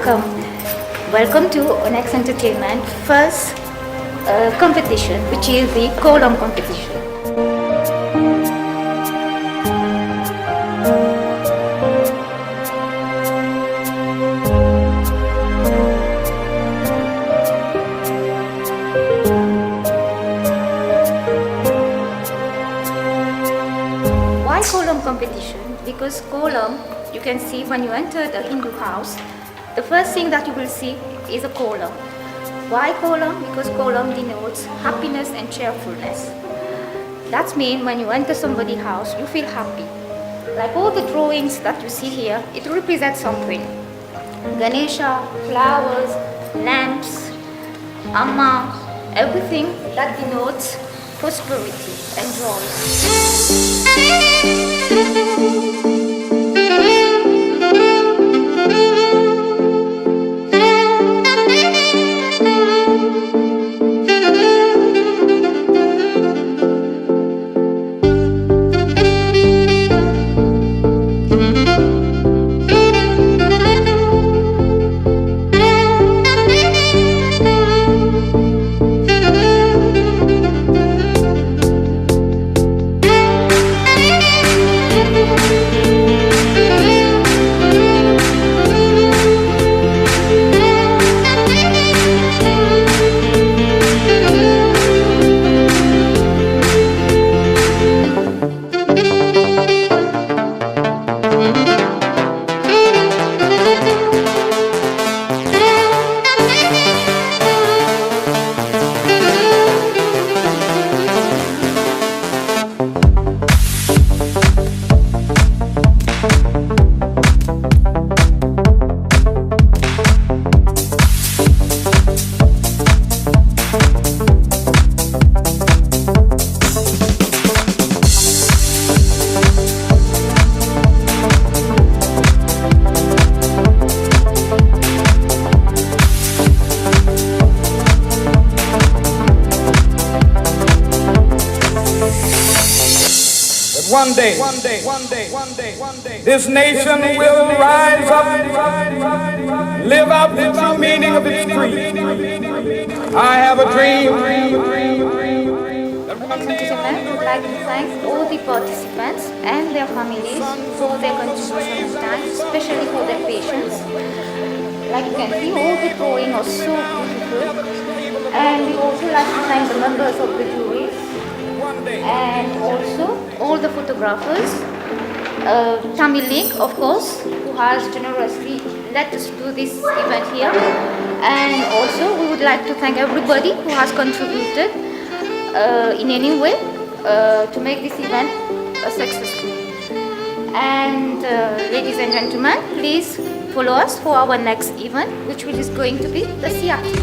welcome. Welcome to Onyx Entertainment first competition, which is the Kolam competition. Why Kolam competition? Because Kolam, you can see when you enter the Hindu house, the first thing that you will see is a kolam. Why kolam? Because kolam denotes happiness and cheerfulness. That means when you enter somebody's house, you feel happy. Like all the drawings that you see here, it represents something. Ganesha, flowers, lamps, Amma, everything that denotes prosperity and joy. One day, this nation will rise up, live out the true meaning of its creed. I have a dream. Ladies and gentlemen, I would like to thank all the participants and their families for their contribution and time, especially for their patience. Like you can see, all the drawings are so beautiful. And we also like to thank the members of the jury. And also all the photographers, Tamil Link of course, who has generously let us do this event here, and also we would like to thank everybody who has contributed in any way to make this event successful. And ladies and gentlemen, please follow us for our next event, which is going to be the Siaki.